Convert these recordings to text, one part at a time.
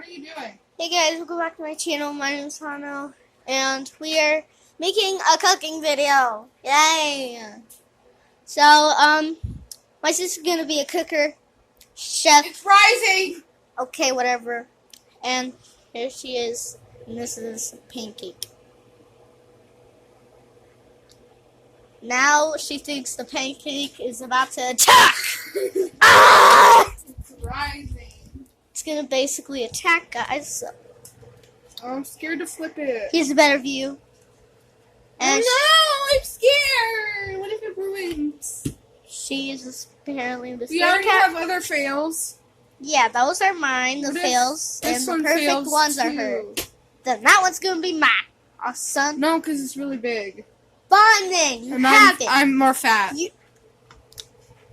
are you doing? Hey guys, welcome back to my channel. My name is Hano, and we are making a cooking video. Yay! So, my sister's gonna be a cooker, chef. It's rising! Okay, whatever. And here she is, and this is Pancake. Now she thinks the pancake is about to attack! Ah! It's rising. It's gonna basically attack, guys. So I'm scared to flip it. here's a better view. And oh no! I'm scared! What if it ruins? she is apparently the We already have other fails. Yeah, those are mine, the What if fails, and this the one perfect fails ones are too? hers. Then that one's gonna be mine. Awesome. No, because it's really big. Fine then, you And have it. I'm more fat.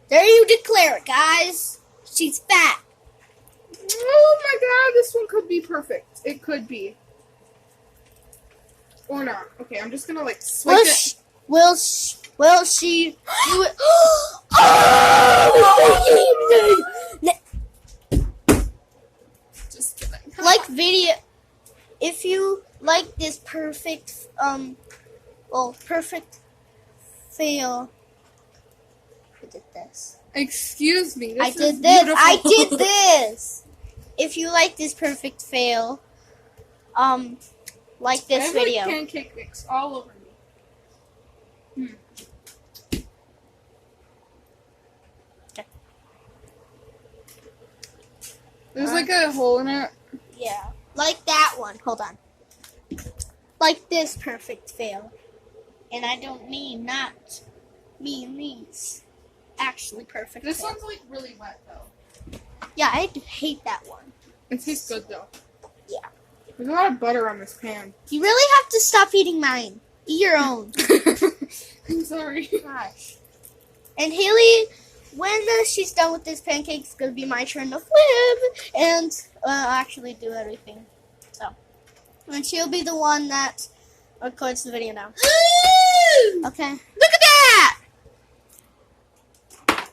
There you declare it, guys. She's fat. Oh my god, this one could be perfect. It could be. Or not. Okay, I'm just gonna like swipe it. Will she do it? Just kidding. Like video, if you like this perfect, perfect fail. Who did this? Excuse me. This I is did this. beautiful. I did this. If you like this perfect fail, like this I have, video. like, pancake mix all over me. Okay. There's like a hole in it. Yeah, like that one. Hold on. Like this perfect fail, and I don't mean not mean these. Actually, perfect. This fail. one's like really wet though. Yeah, I hate that one. It tastes good though. Yeah. There's a lot of butter on this pan. You really have to stop eating mine. Eat your own. I'm sorry. Gosh. And Haylie, when she's done with this pancake, it's gonna be my turn to flip and actually do everything. So, and she'll be the one that records the video now. Okay. Look at that!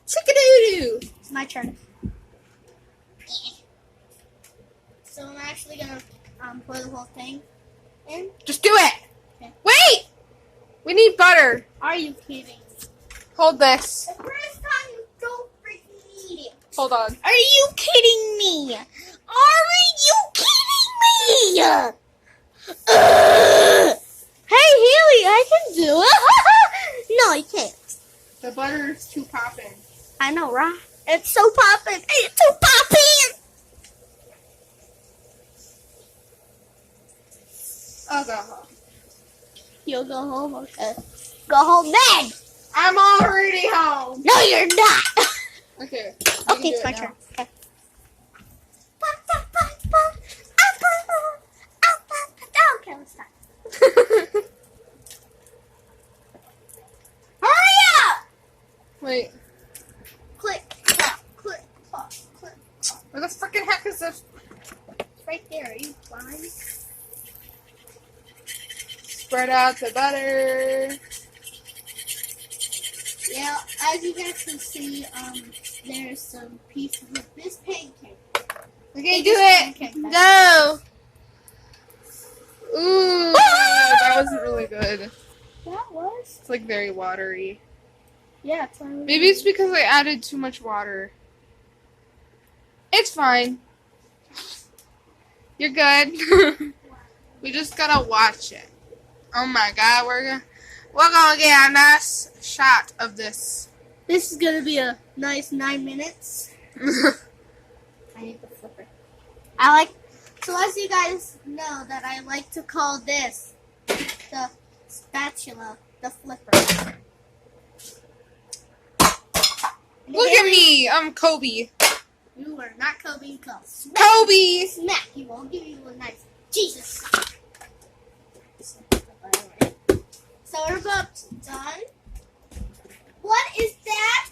Chickadoo-doo! It's my turn. So I'm actually gonna pour the whole thing in. Just do it! Okay. Wait! We need butter. Are you kidding? Hold this. The first time you don't freaking eat it. Hold on. Are you kidding me? Are you kidding me? Hey, Haylie, I can do it. No, you can't. The butter is too poppin'. I know, right? It's so poppin'. It's so poppin'. I'll go home. You'll go home, okay? Go home then. I'm already home. No, you're not. Okay. Okay, it's my turn. Okay. Okay, let's start. Hurry up! Wait. Click, clap, click, clap, click. Where the freaking heck is this? It's right there. Are you blind? Spread out the butter. Yeah, as you guys can see, there's some pieces of this pancake. Okay, do it. Go. Ooh, that wasn't really good. That was? It's like very watery. Yeah, it's not really Maybe it's because I added too much water. It's fine. You're good. We just gotta watch it. Oh my god, we're gonna get a nice shot of this. This is gonna be a nice 9 minutes. I need the flipper. So as you guys know that I like to call this the spatula, the flipper. Look at me, I'm Kobe. You are not Kobe Cole. Kobe! Smack you, I'll give you a nice Jesus. So we're about done. What is that?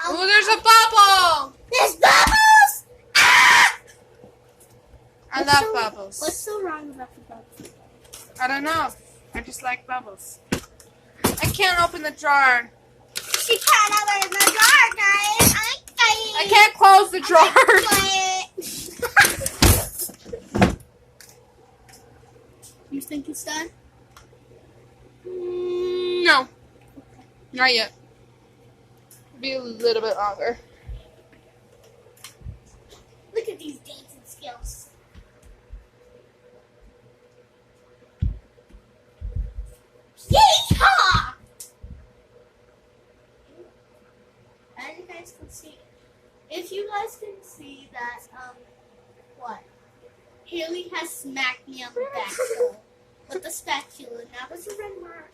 Oh, there's a bubble! There's bubbles! Ah! I love bubbles. What's so wrong about the bubbles? I don't know. I just like bubbles. I can't open the jar. She can't open the jar, guys. I can't close the jar. think it's done? No. Not yet. Be a little bit longer. Look at these dancing skills. Yeehaw! As you guys can see, if you guys can see that, what? Haylie has smacked me on the back so, with the spatula. Now there's a red mark.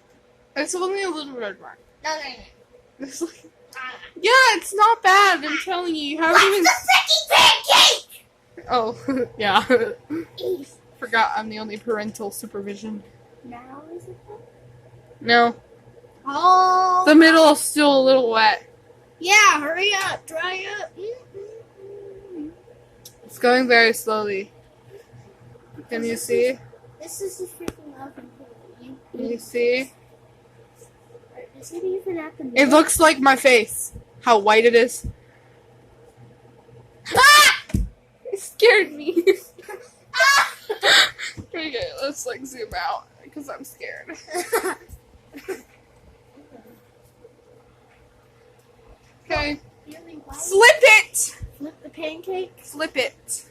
It's only a little red mark. No. It's like, yeah, it's not bad. I'm telling you, you haven't even. What's the freaking pancake? Oh, yeah. Eve. Forgot I'm the only parental supervision. Now is it done? No. Oh. The middle is still a little wet. Yeah, hurry up, dry up. It's going very slowly. Can you see? This is the freaking oven. Can you see? Is it even at the middle? It looks like my face. How white it is. Ah! It scared me. Okay, let's like zoom out because I'm scared. Okay. Flip it! Flip the pancake. Flip it.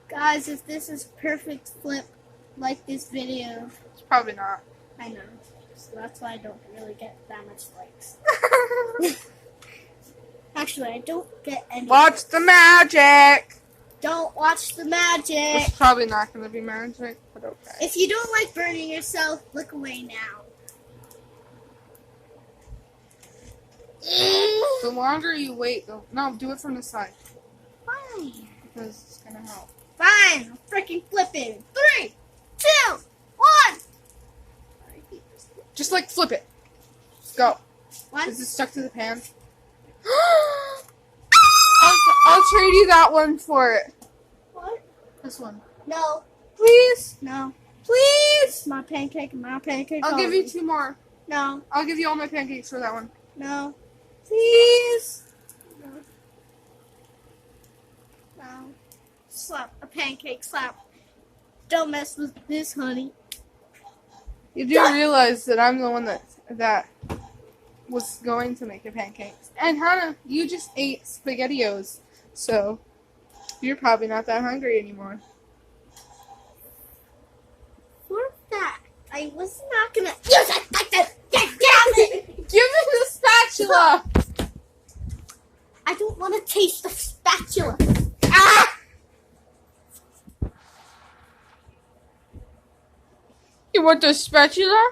Guys, if this is perfect flip, like this video. It's probably not. I know. So that's why I don't really get that much likes. Actually, I don't get any. Watch the magic! Don't watch the magic. It's probably not going to be magic, but okay. If you don't like burning yourself, look away now. The longer you wait, no, do it from the side. Fine. Because it's going to help. Fine. I'm freaking flipping. 3, 2, 1. Just like flip it. Go. What? Is it stuck to the pan? I'll trade you that one for it. What? This one. No. Please? No. Please? My pancake. My pancake. I'll give you 2 more. No. I'll give you all my pancakes for that one. No. Please? No. No. Slap. A pancake. Slap. Don't mess with this, honey. You do realize that I'm the one that was going to make the pancakes. And Hannah, you just ate SpaghettiOs, so you're probably not that hungry anymore. For that, I was not gonna use it like that. Get out of it! Give me the spatula! I don't want to taste the spatula. Ah! You want the spatula?